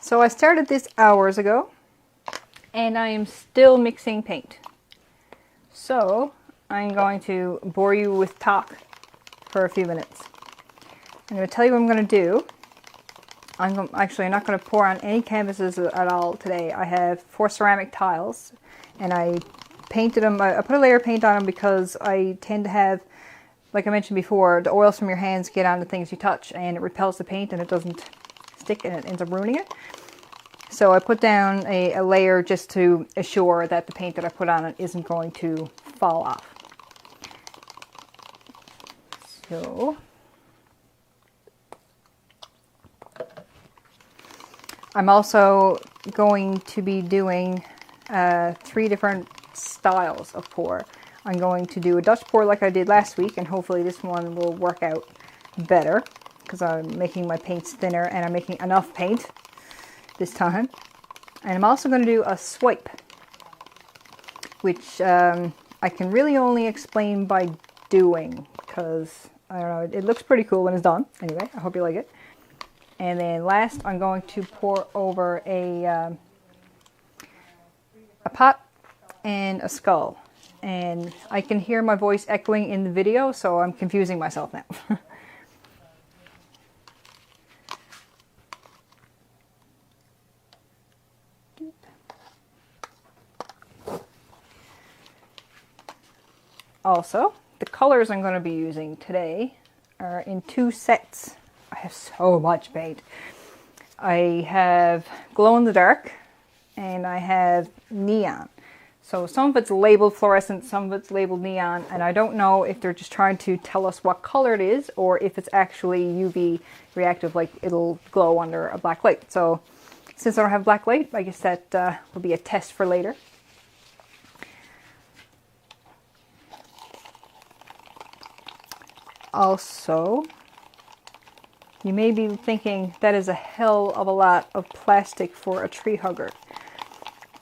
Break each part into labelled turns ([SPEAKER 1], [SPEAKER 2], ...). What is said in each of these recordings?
[SPEAKER 1] So I started this hours ago, and I am still mixing paint. So I'm going to bore you with talk for a few minutes. I'm going to tell you what I'm going to do. I'm not going to pour on any canvases at all today. I have 4 ceramic tiles, and I painted them. I put a layer of paint on them because I tend to have, like I mentioned before, the oils from your hands get on the things you touch, and it repels the paint, and it doesn't stick, and it ends up ruining it. So I put down a layer just to assure that the paint that I put on it isn't going to fall off. So I'm also going to be doing 3 different styles of pour. I'm going to do a Dutch pour like I did last week, and hopefully this one will work out better because I'm making my paints thinner and I'm making enough paint this time. And I'm also going to do a swipe, which I can really only explain by doing, because I don't know, it looks pretty cool when it's done. Anyway, I hope you like it. And then last, I'm going to pour over a pot and a skull. And I can hear my voice echoing in the video, so I'm confusing myself now. Also, the colors I'm going to be using today are in 2 sets. I have so much paint. I have glow in the dark and I have neon. So some of it's labeled fluorescent, some of it's labeled neon, and I don't know if they're just trying to tell us what color it is or if it's actually UV reactive, like it'll glow under a black light. So since I don't have black light, I guess that will be a test for later. Also, you may be thinking that is a hell of a lot of plastic for a tree hugger.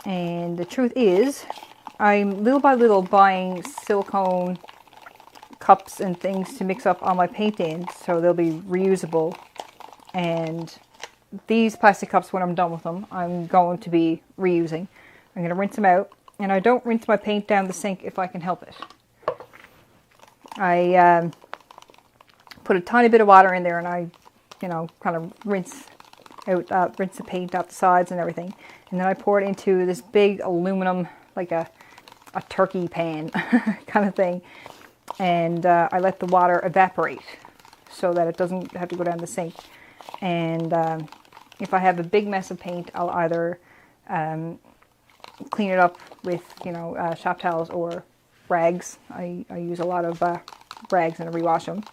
[SPEAKER 1] And the truth is, I'm little by little buying silicone cups and things to mix up on my paint in so they'll be reusable. And these plastic cups, when I'm done with them, I'm going to be reusing. I'm going to rinse them out. And I don't rinse my paint down the sink if I can help it. I put a tiny bit of water in there and I, kind of rinse the paint out the sides and everything. And then I pour it into this big aluminum, like a turkey pan kind of thing. And I let the water evaporate so that it doesn't have to go down the sink. And if I have a big mess of paint, I'll either clean it up with, shop towels or rags. I use a lot of rags and I rewash them.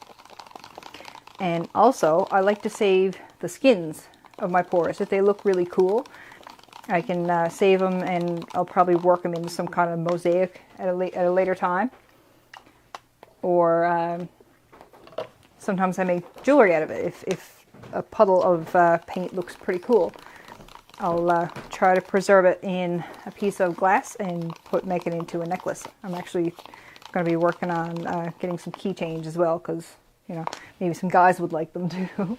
[SPEAKER 1] And also, I like to save the skins of my pours. If they look really cool, I can save them and I'll probably work them into some kind of mosaic at a later time. Or sometimes I make jewelry out of it. If a puddle of paint looks pretty cool, I'll try to preserve it in a piece of glass and make it into a necklace. I'm actually going to be working on getting some keychains as well, because maybe some guys would like them too.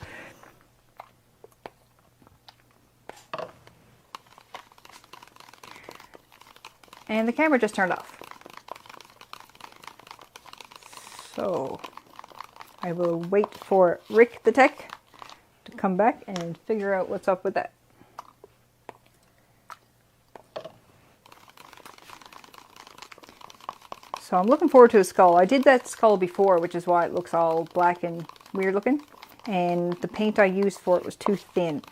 [SPEAKER 1] And the camera just turned off. So I will wait for Rick the Tech to come back and figure out what's up with that. So I'm looking forward to a skull. I did that skull before, which is why it looks all black and weird looking. And the paint I used for it was too thin.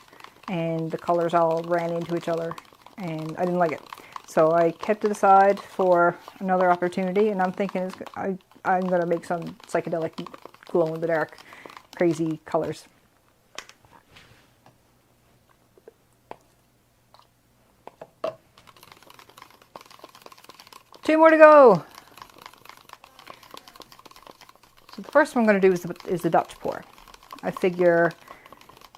[SPEAKER 1] And the colors all ran into each other. And I didn't like it. So I kept it aside for another opportunity. And I'm thinking I'm going to make some psychedelic glow-in-the-dark crazy colors. Two more to go. So the first one I'm going to do is the Dutch pour. I figure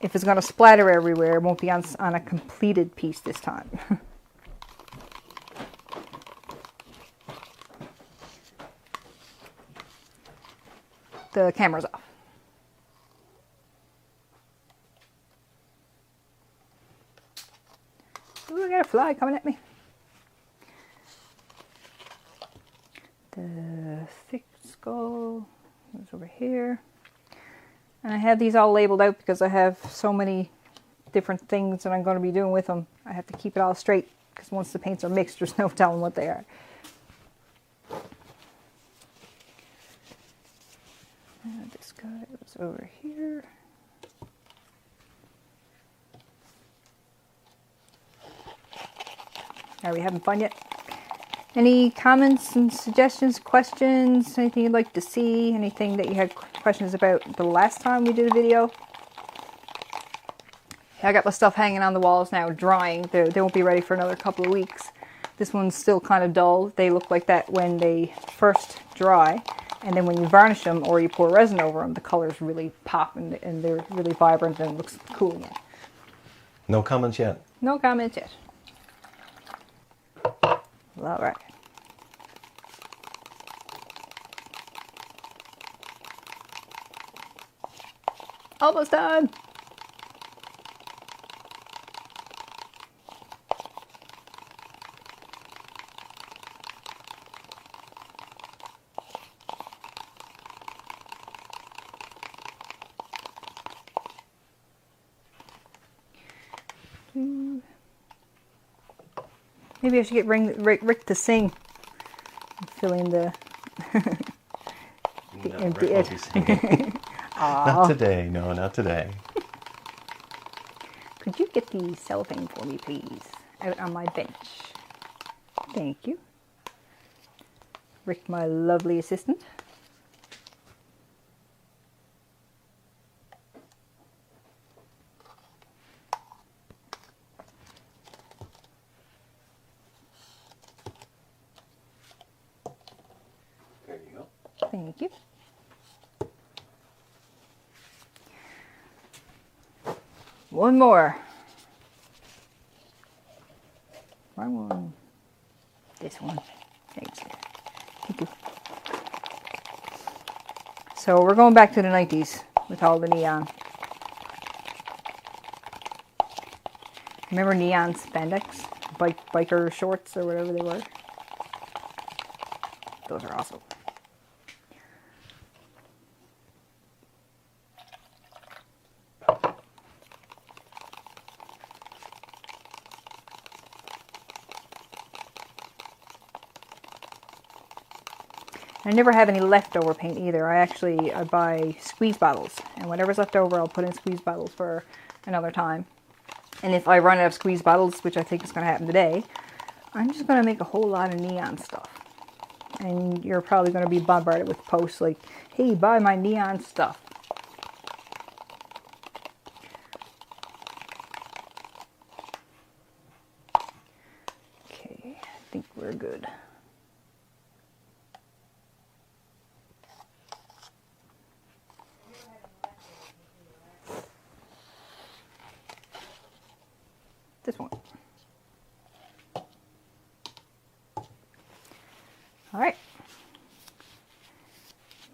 [SPEAKER 1] if it's going to splatter everywhere, it won't be on a completed piece this time. The camera's off. Ooh, I got a fly coming at me. The thick skull is over here. And I have these all labeled out because I have so many different things that I'm going to be doing with them. I have to keep it all straight because once the paints are mixed, there's no telling what they are. And this guy was over here. Are we having fun yet? Any comments and suggestions, questions, anything you'd like to see, anything that you had questions about the last time we did a video? I got my stuff hanging on the walls now, drying. They won't be ready for another couple of weeks. This one's still kind of dull. They look like that when they first dry. And then when you varnish them or you pour resin over them, the colors really pop and they're really vibrant and it looks cool again.
[SPEAKER 2] No comments yet?
[SPEAKER 1] No comments yet. All right. Almost done. Maybe I should get Rick to sing. Fill in the empty it.
[SPEAKER 2] Not today, no, not today.
[SPEAKER 1] Could you get the cellophane for me, please? Out on my bench. Thank you. Rick, my lovely assistant.
[SPEAKER 2] There you go.
[SPEAKER 1] Thank you. One more. Wrong one. This one. Thanks. Thank you. So we're going back to the 90s with all the neon. Remember neon spandex? Biker shorts or whatever they were? Those are awesome. I never have any leftover paint either. I buy squeeze bottles, and whatever's left over I'll put in squeeze bottles for another time. And if I run out of squeeze bottles, which I think is going to happen today, I'm just going to make a whole lot of neon stuff. And you're probably going to be bombarded with posts like, hey, buy my neon stuff. Okay, I think we're good. This one. All right.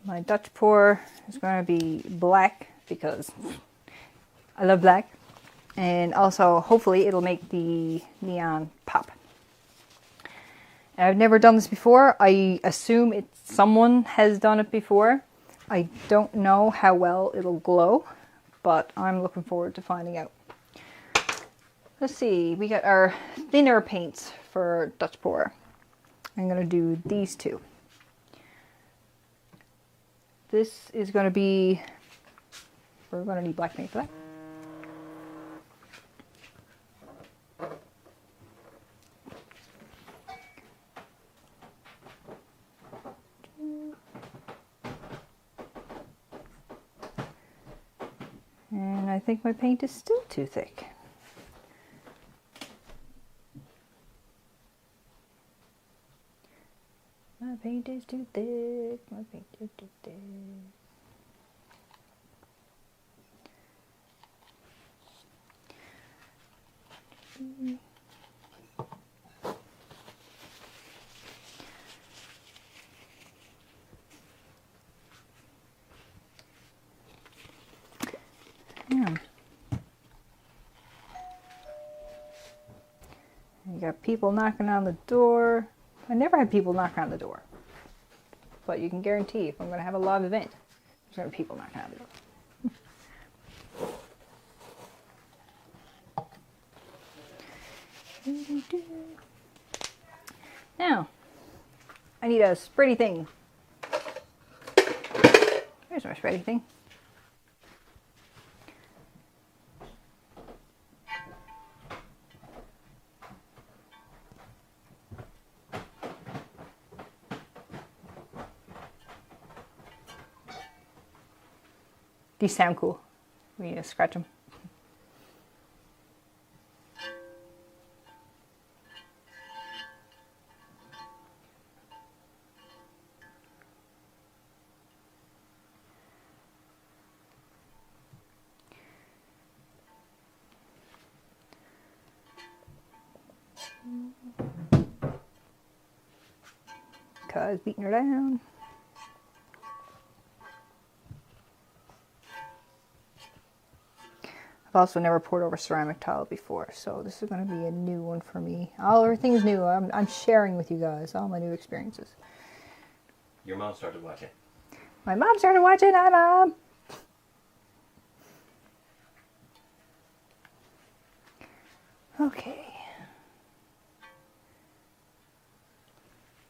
[SPEAKER 1] My Dutch pour is going to be black because I love black. And also, hopefully, it'll make the neon pop. I've never done this before. I assume someone has done it before. I don't know how well it'll glow, but I'm looking forward to finding out. Let's see, we got our thinner paints for Dutch pour. I'm going to do these two. This is going to be, we're going to need black paint for that. And I think my paint is still too thick. My paint is too thick, my paint is too thick. Yeah. You got people knocking on the door. I never had people knocking on the door. But you can guarantee if I'm going to have a live event, there's going to be people knocking on the door. Now, I need a spready thing. Here's my spready thing. These sound cool. We need to scratch them. Cause beating her down. I've also never poured over ceramic tile before, so this is going to be a new one for me. Everything's new. I'm sharing with you guys all my new experiences.
[SPEAKER 2] Your mom started watching.
[SPEAKER 1] My mom started watching. Hi, Mom. Okay.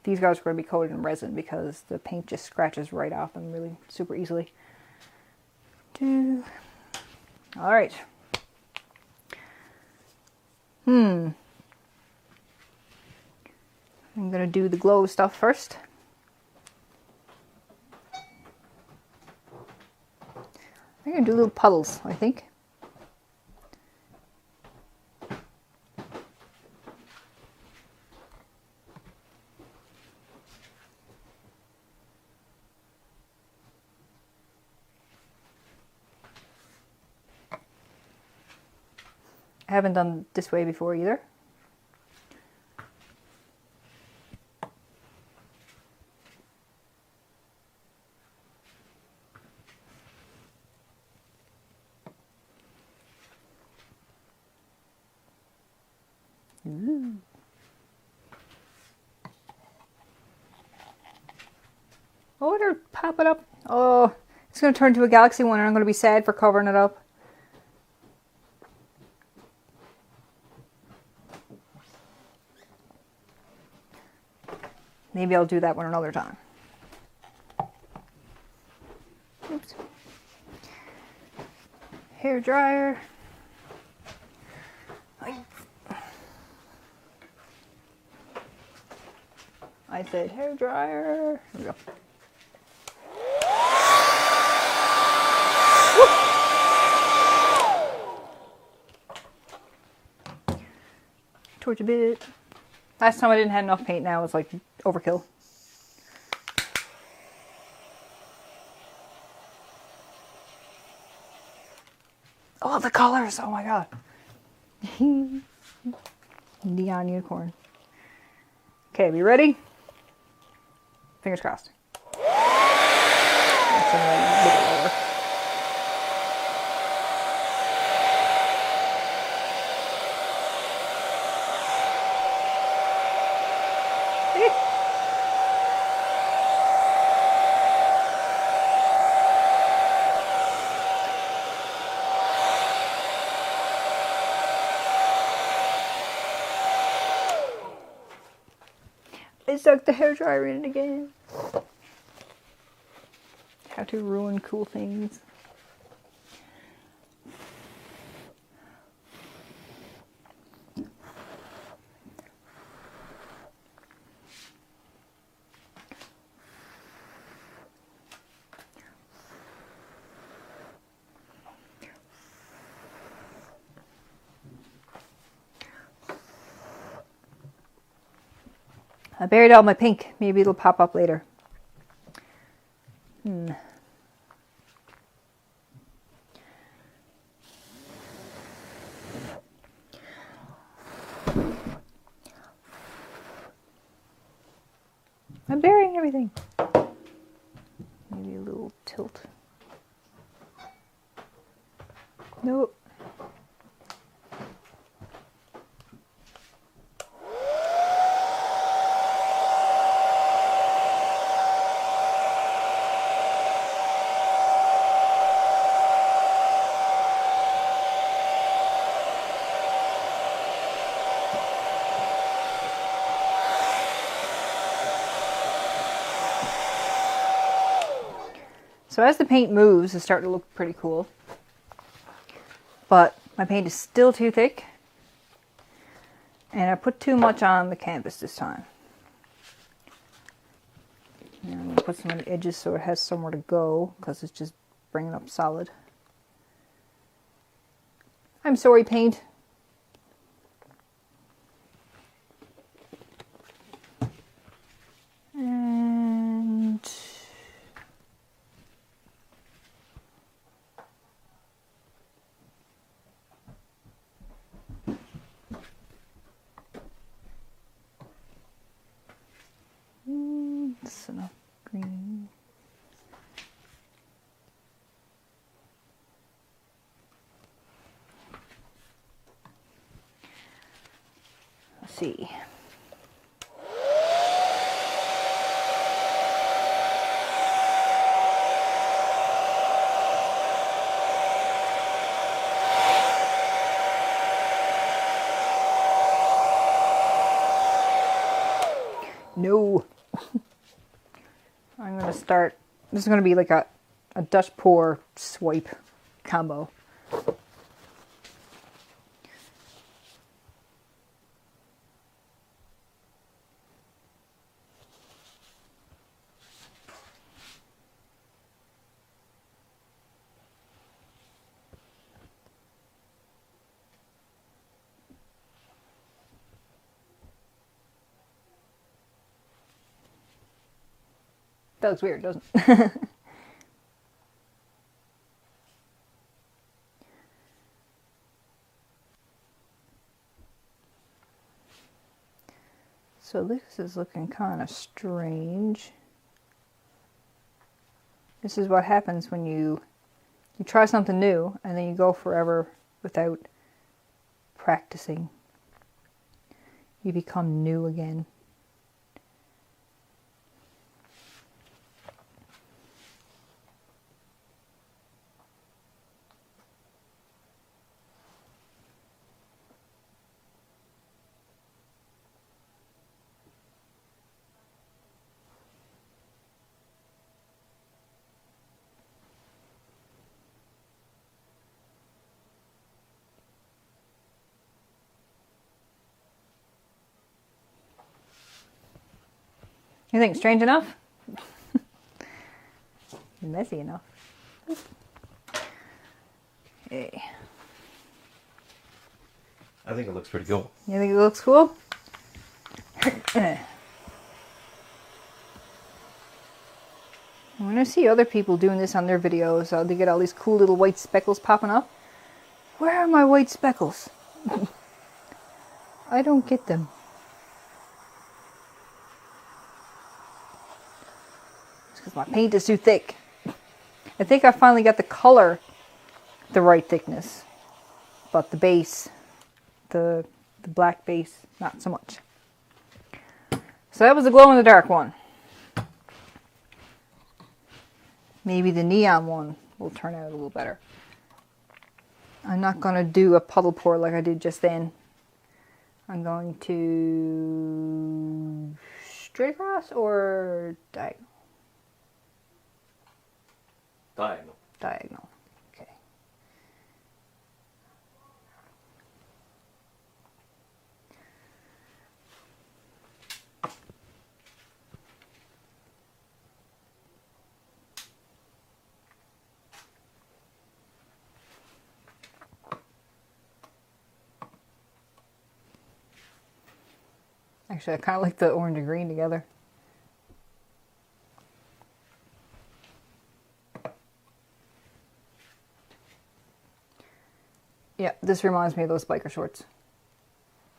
[SPEAKER 1] These guys are going to be coated in resin because the paint just scratches right off them really super easily. All right. I'm going to do the glow stuff first. I'm going to do little puddles, I think. I haven't done this way before either. Ooh. Oh, they're popping up. Oh, it's going to turn into a galaxy one and I'm going to be sad for covering it up. Maybe I'll do that one another time. Oops. Hair dryer. I said hair dryer. Here we go. Torch a bit. Last time I didn't have enough paint, now it's like overkill. Oh, the colors! Oh my god. Neon unicorn. Okay, we ready? Fingers crossed. I stuck the hairdryer in it again. How to ruin cool things. I buried all my pink. Maybe it'll pop up later. I'm burying everything. Maybe a little tilt. Nope. So as the paint moves, it's starting to look pretty cool. But my paint is still too thick. And I put too much on the canvas this time. And I'm going to put some on the edges so it has somewhere to go, because it's just bringing up solid. I'm sorry, paint. And that's enough green. Let's see. No. I'm going to start, this is going to be like a Dutch pour swipe combo. That looks weird, doesn't it? So this is looking kind of strange. This is what happens when you try something new and then you go forever without practicing. You become new again. You think strange enough? Messy enough. Okay.
[SPEAKER 2] I think it looks pretty cool.
[SPEAKER 1] You think it looks cool? When I see other people doing this on their videos, they get all these cool little white speckles popping up. Where are my white speckles? I don't get them. Because my paint is too thick. I think I finally got the color the right thickness, but the base, the black base, not so much. So that was the glow in the dark one. Maybe the neon one will turn out a little better. I'm not going to do a puddle pour like I did just then. I'm going to straight across or diagonal?
[SPEAKER 2] Diagonal.
[SPEAKER 1] Diagonal. Okay. Actually, I kind of like the orange and green together. Yeah, this reminds me of those biker shorts.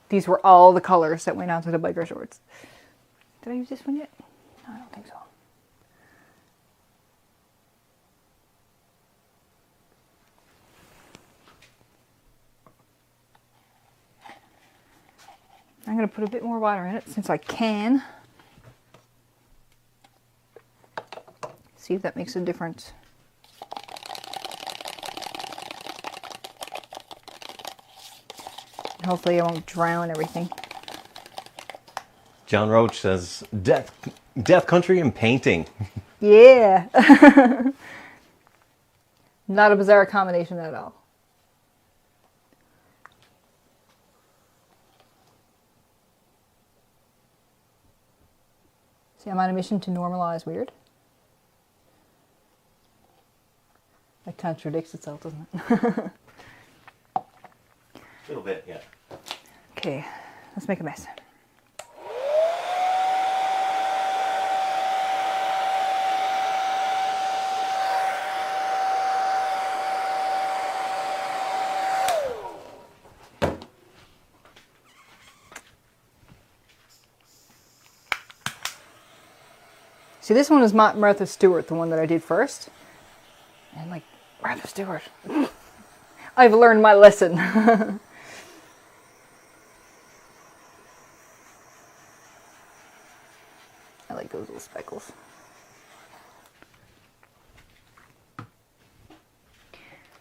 [SPEAKER 1] These were all the colors that went onto the biker shorts. Did I use this one yet? No, I don't think so. I'm going to put a bit more water in it since I can. See if that makes a difference. Hopefully I won't drown everything.
[SPEAKER 2] John Roach says, death country and painting.
[SPEAKER 1] Yeah. Not a bizarre combination at all. See, I'm on a mission to normalize weird. That contradicts itself, doesn't it?
[SPEAKER 2] A little bit, yeah.
[SPEAKER 1] Okay, let's make a mess. See, this one is Martha Stewart, the one that I did first. And like, Martha Stewart. I've learned my lesson. I like those little speckles.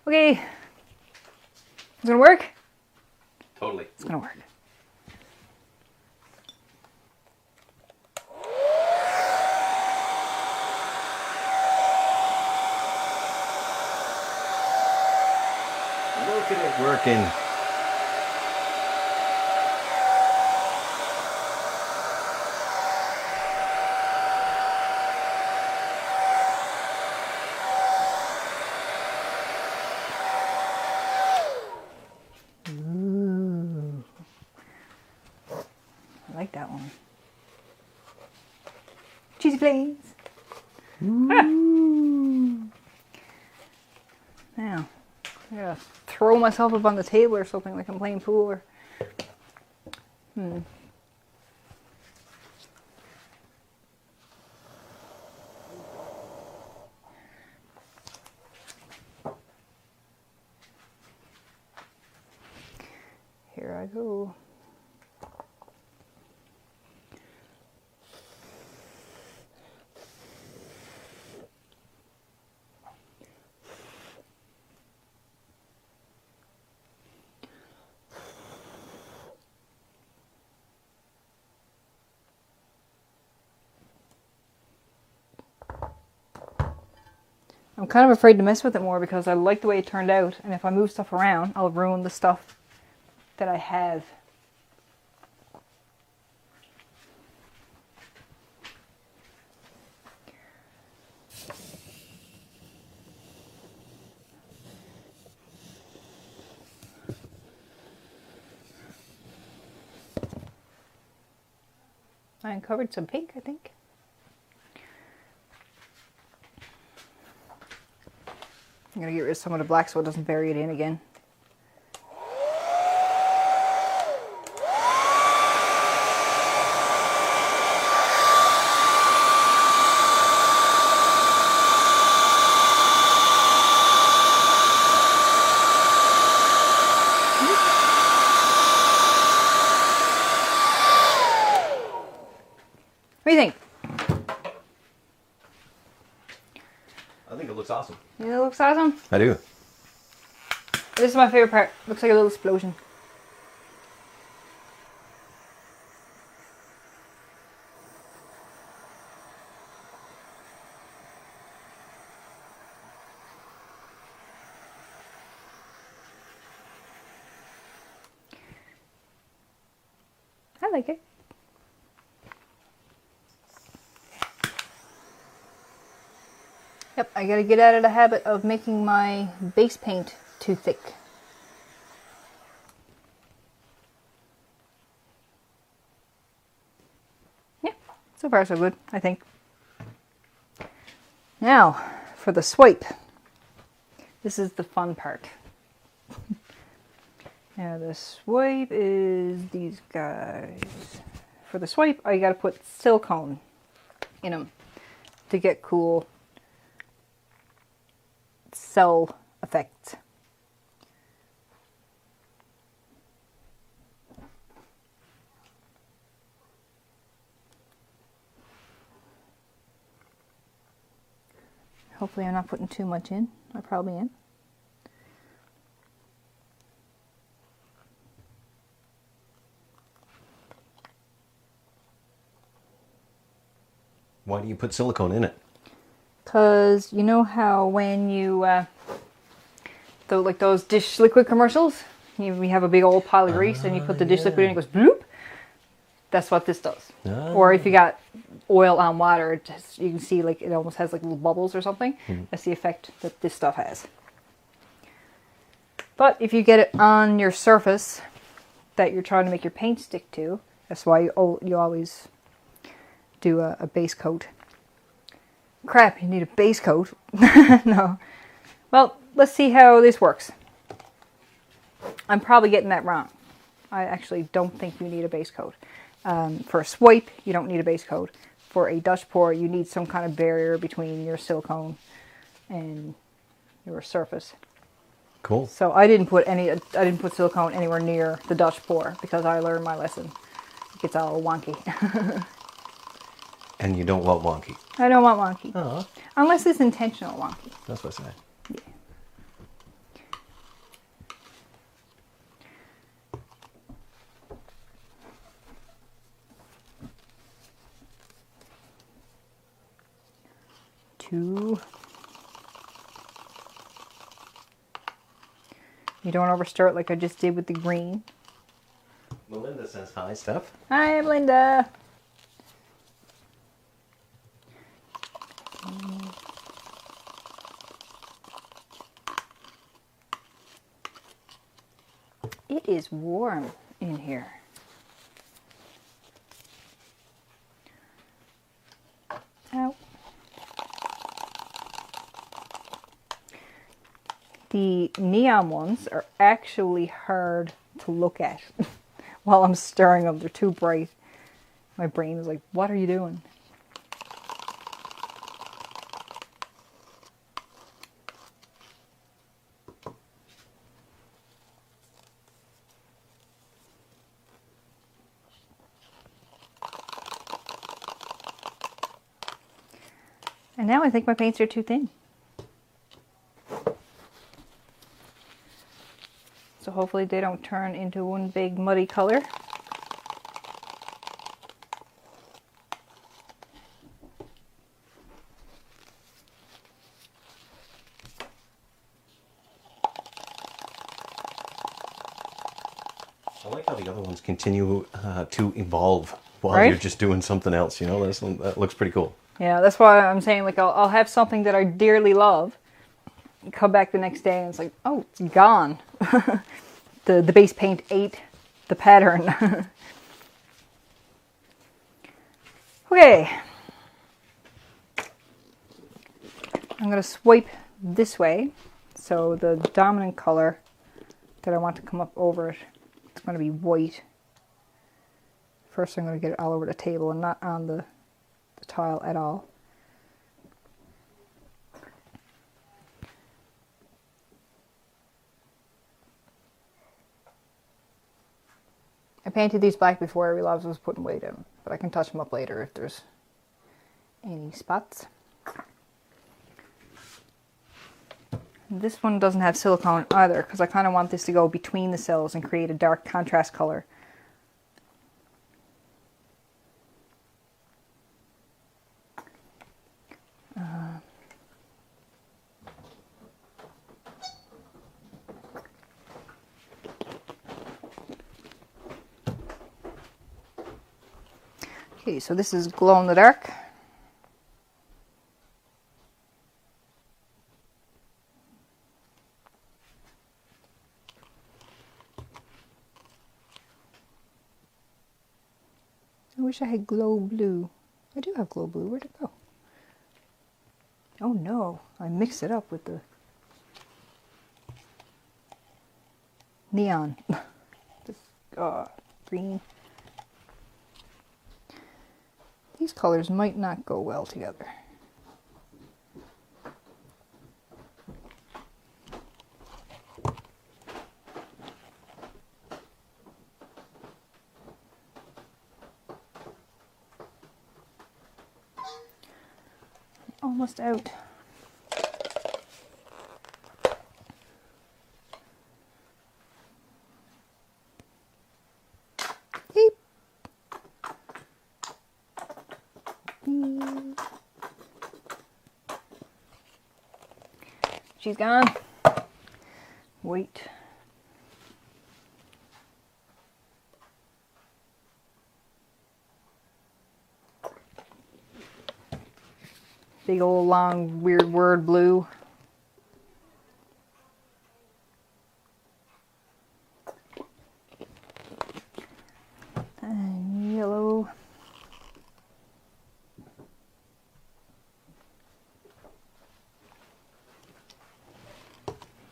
[SPEAKER 1] Okay. It's gonna work?
[SPEAKER 2] Totally.
[SPEAKER 1] It's gonna work.
[SPEAKER 2] Look at it working.
[SPEAKER 1] Ooh. I like that one. Cheesy plains. Ooh. Now, I gotta throw myself up on the table or something like I'm playing pool or... Here I go. I'm kind of afraid to mess with it more because I like the way it turned out, and if I move stuff around, I'll ruin the stuff that I have. I uncovered some pink, I think. I'm gonna get rid of some of the black so it doesn't bury it in again. What do you think?
[SPEAKER 2] I think it looks awesome.
[SPEAKER 1] You know, it looks awesome.
[SPEAKER 2] I do.
[SPEAKER 1] This is my favorite part. Looks like a little explosion. I like it. Yep, I gotta get out of the habit of making my base paint too thick. Yeah, so far so good, I think. Now, for the swipe. This is the fun part. Now the swipe is these guys. For the swipe, I gotta put silicone in them to get cool cell effects. Hopefully I'm not putting too much in. I probably am.
[SPEAKER 2] Why do you put silicone in it?
[SPEAKER 1] Because you know how when you like those dish liquid commercials. You have a big old pile of grease and you put the dish liquid in and it goes bloop. That's what this does. Or if you got oil on water, it just, you can see like it almost has like little bubbles or something. That's the effect that this stuff has. But if you get it on your surface that you're trying to make your paint stick to, that's why you always do a base coat. Crap, you need a base coat. No. Well, let's see how this works. I'm probably getting that wrong. I actually don't think you need a base coat. For a swipe, you don't need a base coat. For a Dutch pour, you need some kind of barrier between your silicone and your surface.
[SPEAKER 2] Cool.
[SPEAKER 1] So I didn't put silicone anywhere near the Dutch pour because I learned my lesson. It gets all wonky.
[SPEAKER 2] And you don't want wonky.
[SPEAKER 1] I don't want wonky.
[SPEAKER 2] Oh.
[SPEAKER 1] Unless it's intentional wonky.
[SPEAKER 2] That's what I say.
[SPEAKER 1] Yeah. Two. You don't overstir it like I just did with the green.
[SPEAKER 2] Melinda says hi, Steph.
[SPEAKER 1] Hi, I'm Linda. It is warm in here. Ow. The neon ones are actually hard to look at while I'm stirring them. They're too bright. My brain is like, what are you doing? And now I think my paints are too thin. So hopefully they don't turn into one big muddy color.
[SPEAKER 2] I like how the other ones continue to evolve while
[SPEAKER 1] Right?
[SPEAKER 2] you're just doing something else. You know, that looks pretty cool.
[SPEAKER 1] Yeah, that's why I'm saying like I'll have something that I dearly love, come back the next day and it's like, oh, it's gone. The base paint ate the pattern. Okay. I'm going to swipe this way. So the dominant color that I want to come up over it, it's going to be white. First I'm going to get it all over the table and not on the tile at all. I painted these black before I realized I was putting white in, but I can touch them up later if there's any spots. This one doesn't have silicone either because I kind of want this to go between the cells and create a dark contrast color. Okay, so this is glow in the dark. I wish I had glow blue. I do have glow blue. Where'd it go? Oh no, I mixed it up with the neon. This green. These colors might not go well together. Almost out. Beep. Beep. She's gone. weight. Big old long weird word blue. And yellow.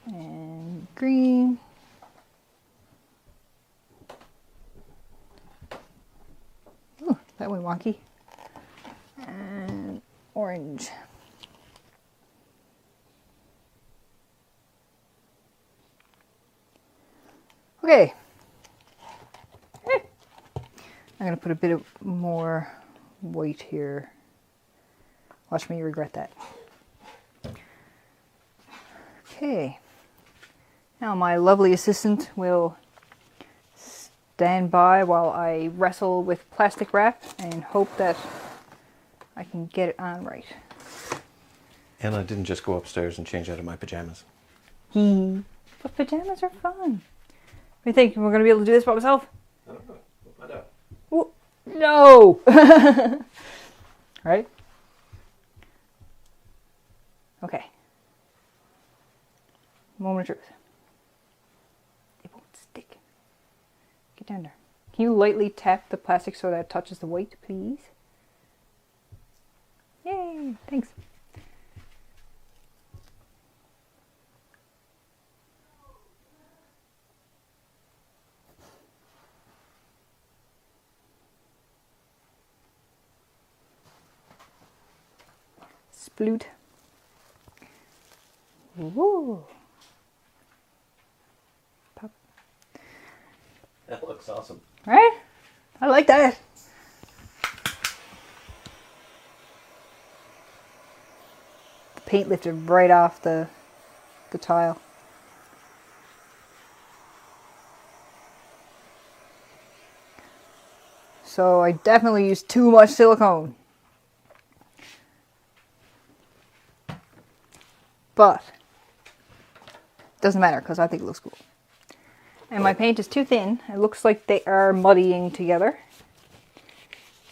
[SPEAKER 1] And green. Ooh, that went wonky. And orange. Okay. I'm going to put a bit of more white here. Watch me regret that. Okay. Now my lovely assistant will stand by while I wrestle with plastic wrap and hope that I can get it on right.
[SPEAKER 2] And I didn't just go upstairs and change out of my pajamas.
[SPEAKER 1] But pajamas are fun. What do you think? We're going to be able to do this by myself?
[SPEAKER 2] I don't know. We'll find out.
[SPEAKER 1] Ooh, no! Right? Okay. Moment of truth. It won't stick. Get down there. Can you lightly tap the plastic so that it touches the white, please? Yay! Thanks. Sploot. Woo! Pop.
[SPEAKER 2] That looks awesome.
[SPEAKER 1] Right? I like that. The paint lifted right off the tile. So I definitely used too much silicone. But doesn't matter because I think it looks cool. And my paint is too thin. It looks like they are muddying together.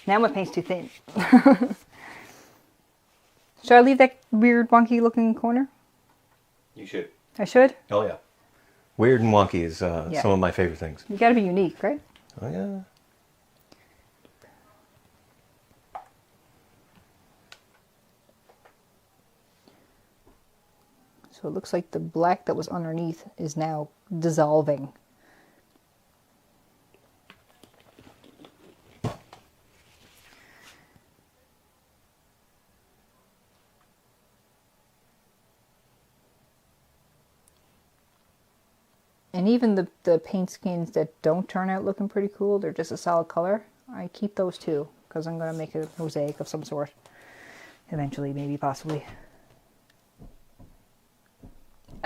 [SPEAKER 1] Now my paint's too thin. Should I leave that weird wonky looking corner?
[SPEAKER 2] You should.
[SPEAKER 1] I should?
[SPEAKER 2] Oh yeah. Weird and wonky is
[SPEAKER 1] Yeah.
[SPEAKER 2] some of my favorite things.
[SPEAKER 1] You gotta be unique, right?
[SPEAKER 2] Oh yeah.
[SPEAKER 1] So it looks like the black that was underneath is now dissolving. And even the paint skins that don't turn out looking pretty cool, they're just a solid color, I keep those too, because I'm going to make a mosaic of some sort. Eventually, maybe, possibly.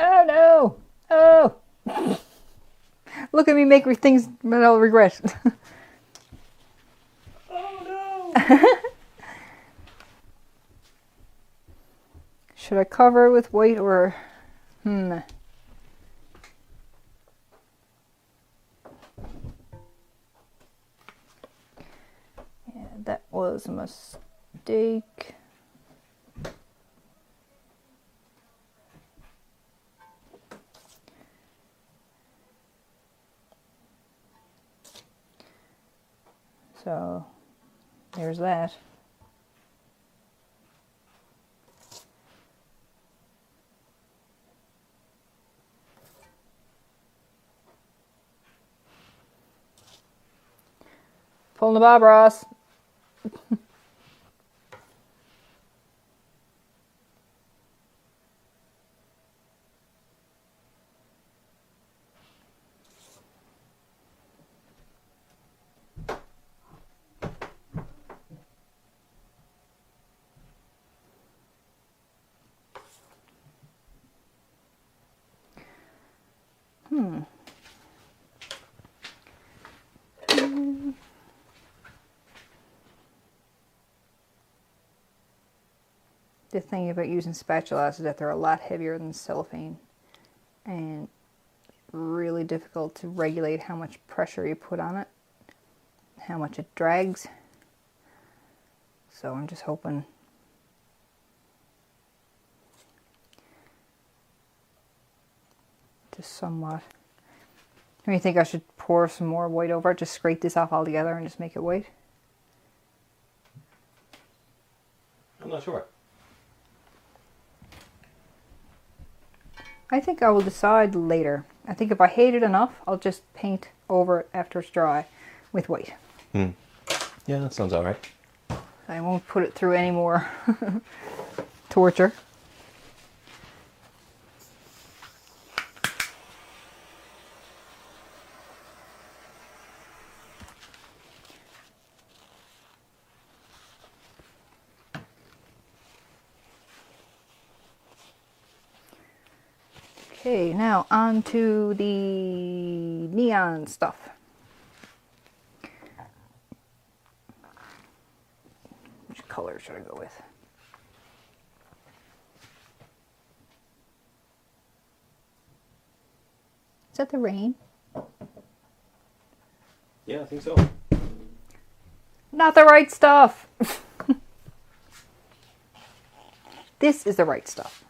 [SPEAKER 1] Oh no! Oh! Look at me make things that I'll regret.
[SPEAKER 2] Oh no!
[SPEAKER 1] Should I cover it with white or... Yeah, that was a mistake. So, there's that. Pulling the Bob Ross. The thing about using spatulas is that they're a lot heavier than cellophane. And really difficult to regulate how much pressure you put on it, how much it drags. So I'm just hoping to somewhat. Do you think I should pour some more white over it? Just scrape this off altogether and just make it white?
[SPEAKER 2] I'm not sure.
[SPEAKER 1] I think I will decide later. I think if I hate it enough, I'll just paint over it after it's dry with white.
[SPEAKER 2] Yeah, that sounds all right.
[SPEAKER 1] I won't put it through any more torture. Okay, now on to the neon stuff. Which color should I go with? Is that the rain?
[SPEAKER 2] Yeah, I think so.
[SPEAKER 1] Not the right stuff! This is the right stuff.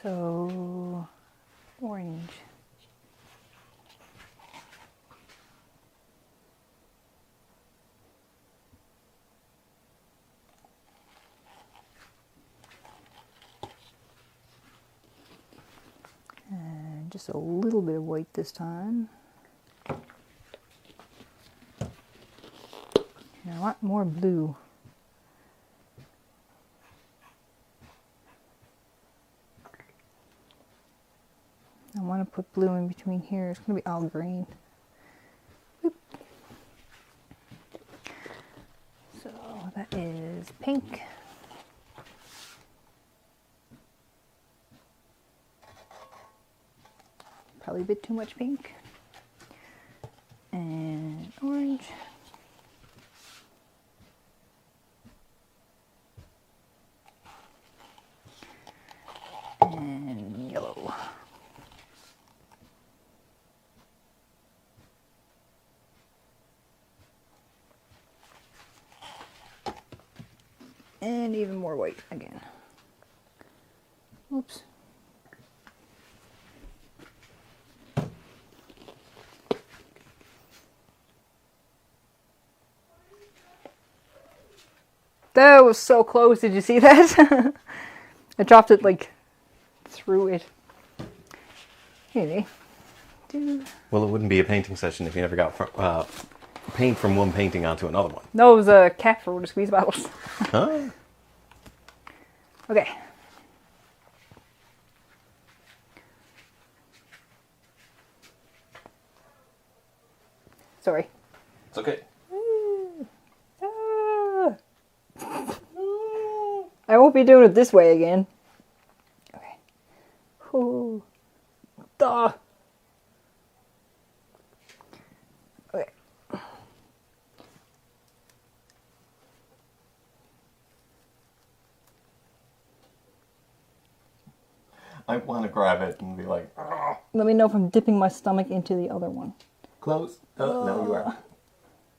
[SPEAKER 1] So, orange. And just a little bit of white this time. And I want more blue. I want to put blue in between here. It's going to be all green. Boop. So that is pink. Probably a bit too much pink. And orange. And yellow. And even more white again. Oops. That was so close. Did you see that? I dropped it like through it. Anyway.
[SPEAKER 2] Well, it wouldn't be a painting session if you never got paint from one painting onto another one.
[SPEAKER 1] No, it was a cap for the squeeze bottles.
[SPEAKER 2] Huh?
[SPEAKER 1] Okay. Sorry.
[SPEAKER 2] It's okay.
[SPEAKER 1] I won't be doing it this way again. Okay. Ooh. Duh. Okay.
[SPEAKER 2] I want to grab it and be like, oh.
[SPEAKER 1] Let me know if I'm dipping my stomach into the other one.
[SPEAKER 2] Close. Oh, no, you are.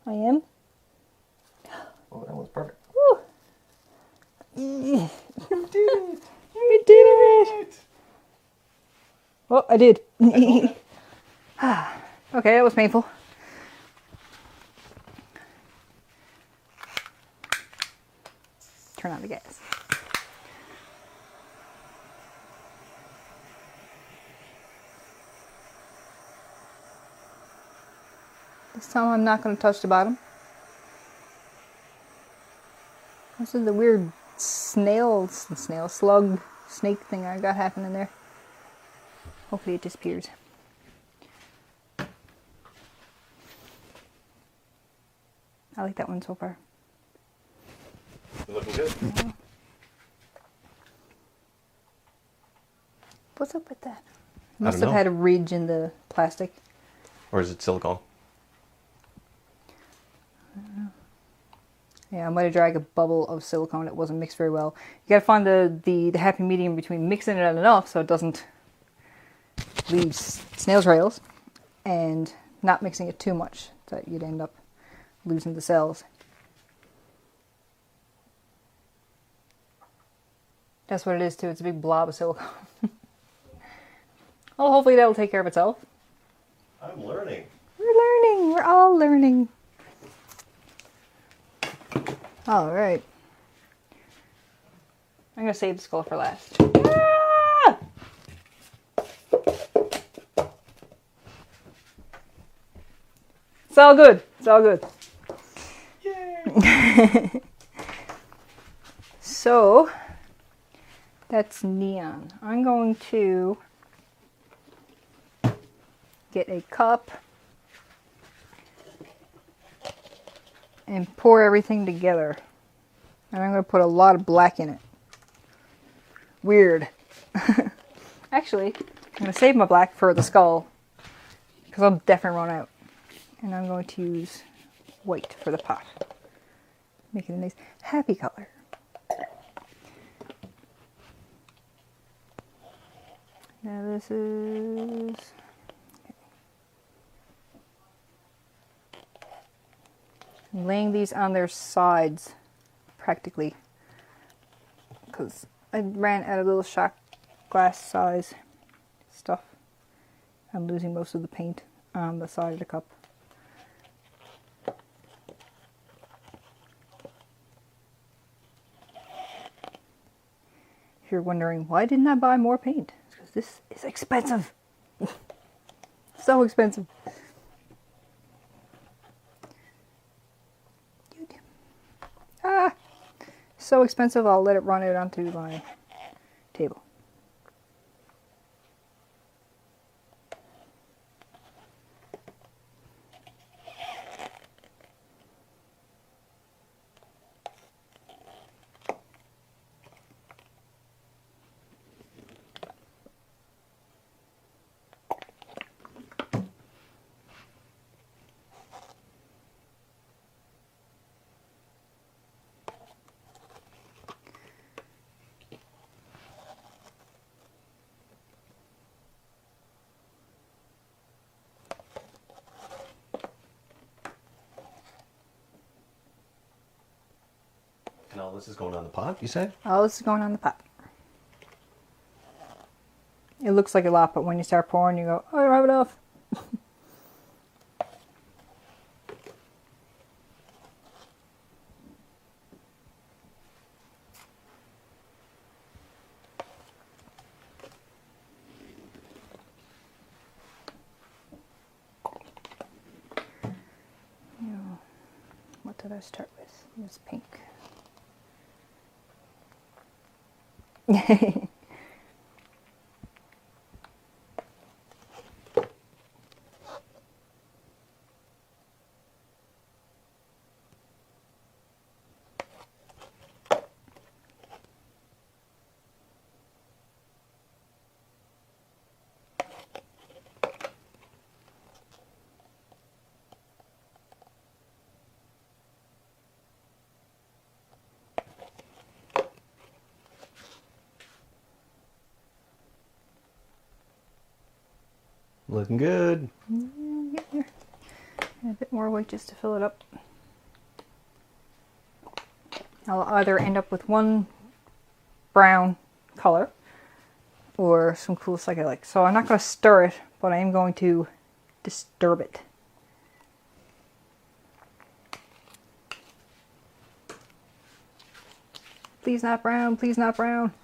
[SPEAKER 1] I am?
[SPEAKER 2] Oh, that was perfect.
[SPEAKER 1] Woo.
[SPEAKER 2] You did it.
[SPEAKER 1] You did it. Oh, I did. Okay, that was painful. Turn on the gas. This time I'm not going to touch the bottom. This is the weird slug, snake thing I got happening there. Hopefully it disappears. I like that one so far.
[SPEAKER 2] Looking good.
[SPEAKER 1] Yeah. What's up with that? Must have had a ridge in the plastic.
[SPEAKER 2] Or is it silicone?
[SPEAKER 1] I don't know. Yeah, I might have dragged a bubble of silicone. It wasn't mixed very well. You gotta find the happy medium between mixing it enough so it doesn't leave snail trails and not mixing it too much so that you'd end up losing the cells. That's what it is too. It's a big blob of silicone. Well, hopefully that'll take care of itself.
[SPEAKER 2] I'm learning.
[SPEAKER 1] We're learning. We're all learning. All right. I'm going to save the skull for last. Ah! It's all good. It's all good. Yay! So, that's neon. I'm going to get a cup and pour everything together. And I'm going to put a lot of black in it. Weird. Actually, I'm going to save my black for the skull because I'll definitely run out. And I'm going to use white for the pot. Make it a nice happy color. Now this is... I'm laying these on their sides, practically, because I ran out of little shot glass size stuff. I'm losing most of the paint on the side of the cup. If you're wondering, why didn't I buy more paint? It's because this is expensive. So expensive. Ah, so expensive, I'll let it run out onto my table.
[SPEAKER 2] And all this is going on the pot, you said?
[SPEAKER 1] All this is going on the pot. It looks like a lot, but when you start pouring, you go, oh, I don't have enough. What did I start with? It was pink.
[SPEAKER 2] Looking good.
[SPEAKER 1] Yeah. And a bit more white just to fill it up. I'll either end up with one brown color or some cool psychedelic. So I'm not going to stir it, but I am going to disturb it. Please not brown, please not brown.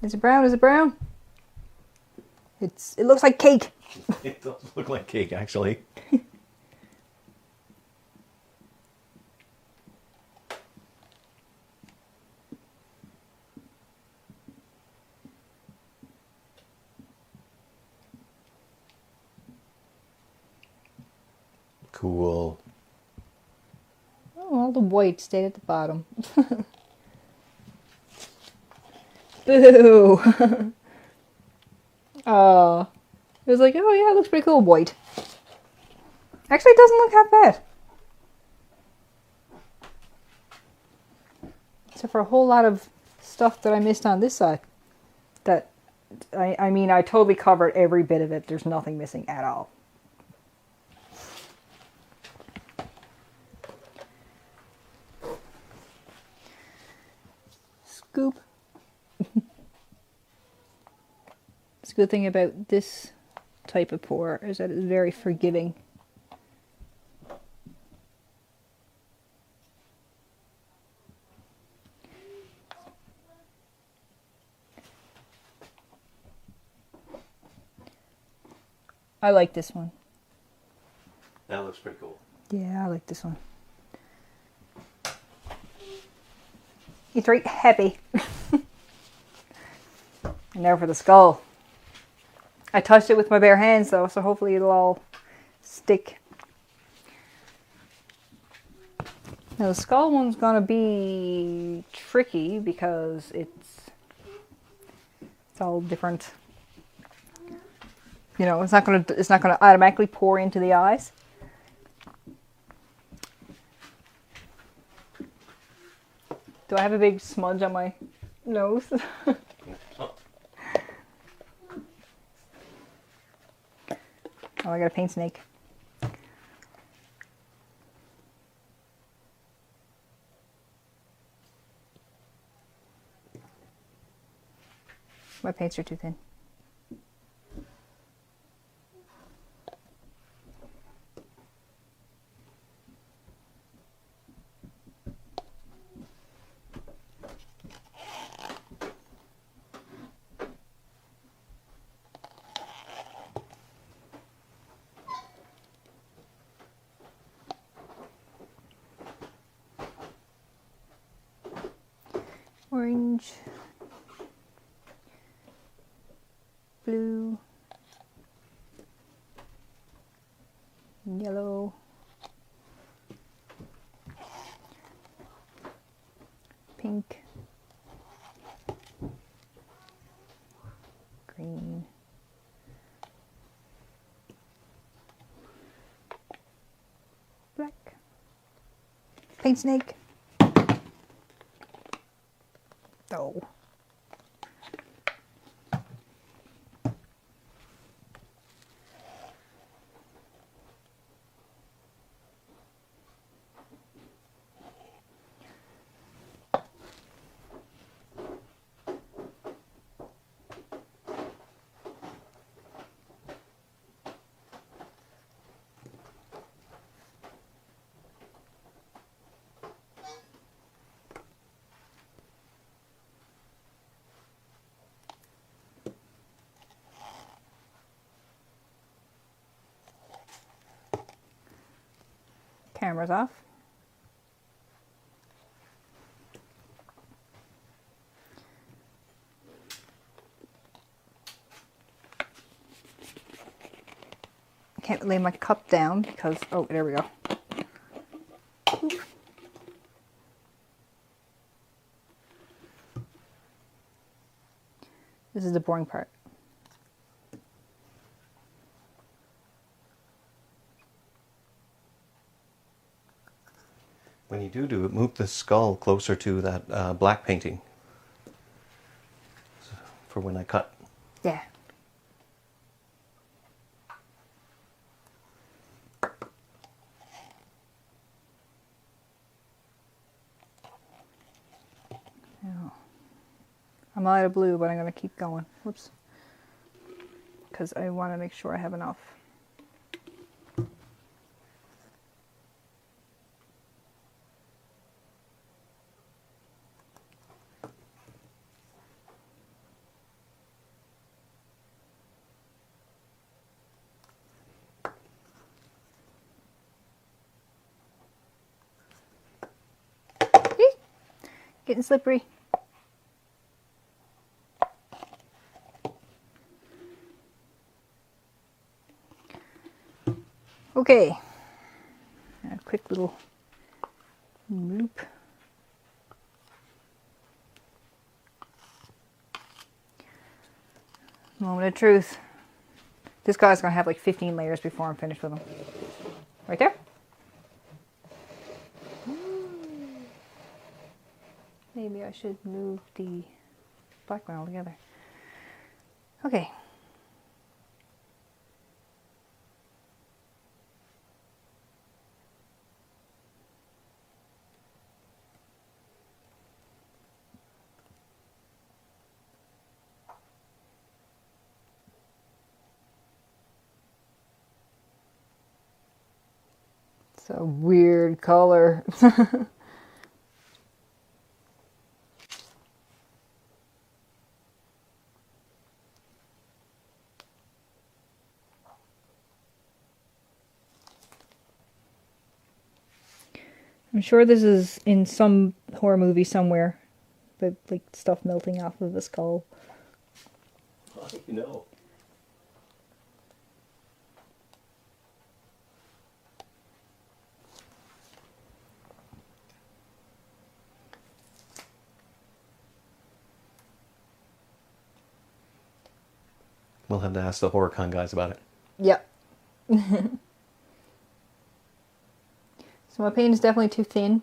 [SPEAKER 1] Is it brown? Is it brown? It looks like cake.
[SPEAKER 2] It does look like cake, actually. Cool.
[SPEAKER 1] Oh, all the white stayed at the bottom. Boo! Oh. It was like, oh yeah, it looks pretty cool, white. Actually, it doesn't look half bad. Except for a whole lot of stuff that I missed on this side. That, I mean, I totally covered every bit of it. There's nothing missing at all. Scoop. The good thing about this type of pour is that it's very forgiving. I like this one.
[SPEAKER 2] That looks pretty cool.
[SPEAKER 1] Yeah, I like this one. It's very heavy. And now for the skull. I touched it with my bare hands though, so hopefully it'll all stick. Now the skull one's gonna be tricky because it's all different. You know, it's not gonna automatically pour into the eyes. Do I have a big smudge on my nose? Oh, I got a paint snake. My paints are too thin. Orange, blue, yellow, pink, green, black, paint snake. Oh. Camera's off. I can't lay my cup down because, oh, there we go. Oop. This is the boring part.
[SPEAKER 2] When you do it, move the skull closer to that black painting for when I cut.
[SPEAKER 1] Yeah. Now, I'm out of blue, but I'm going to keep going. Whoops. Because I want to make sure I have enough. Getting slippery. Okay. A quick little loop. Moment of truth. This guy's going to have like 15 layers before I'm finished with him. Right there. Maybe I should move the black one altogether. Okay. It's a weird color. I'm sure this is in some horror movie somewhere. The like stuff melting off of the skull.
[SPEAKER 2] You know. We'll have to ask the HorrorCon guys about it.
[SPEAKER 1] Yep. So my paint is definitely too thin.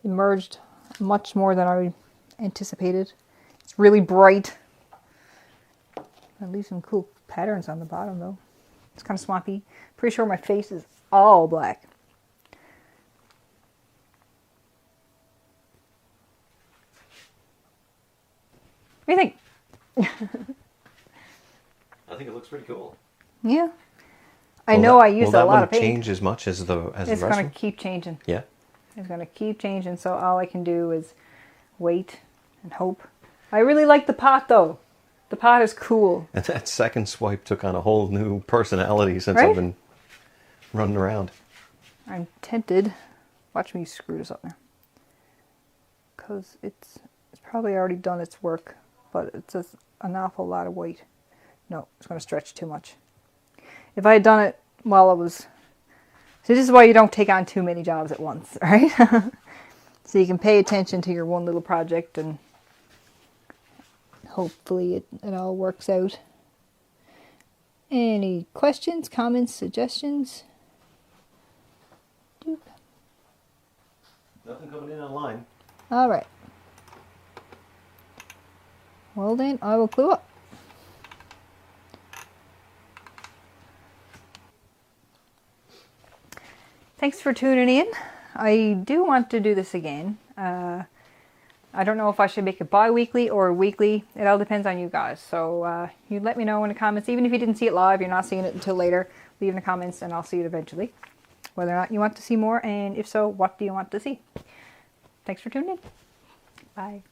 [SPEAKER 1] It merged much more than I anticipated. It's really bright. I leave some cool patterns on the bottom though. It's kind of swampy. Pretty sure my face is all black. What do you think?
[SPEAKER 2] I think it looks pretty cool.
[SPEAKER 1] Yeah. I know I used a lot of paint.
[SPEAKER 2] Will that one change as much as the rest?
[SPEAKER 1] It's going to keep changing.
[SPEAKER 2] Yeah.
[SPEAKER 1] It's going to keep changing, so all I can do is wait and hope. I really like the pot, though. The pot is cool.
[SPEAKER 2] And that second swipe took on a whole new personality since
[SPEAKER 1] Right?
[SPEAKER 2] I've been running around.
[SPEAKER 1] I'm tempted. Watch me screw this up now. Because it's probably already done its work, but it's just an awful lot of weight. No, it's going to stretch too much. If I had done it while I was... So this is why you don't take on too many jobs at once, right? So you can pay attention to your one little project and hopefully it all works out. Any questions, comments, suggestions? Doop.
[SPEAKER 2] Nothing coming in online.
[SPEAKER 1] All right. Well then, I will glue up. Thanks for tuning in. I do want to do this again. I don't know if I should make it bi-weekly or weekly. It all depends on you guys. So you let me know in the comments. Even if you didn't see it live, you're not seeing it until later, leave in the comments and I'll see it eventually. Whether or not you want to see more, and if so, what do you want to see? Thanks for tuning in. Bye.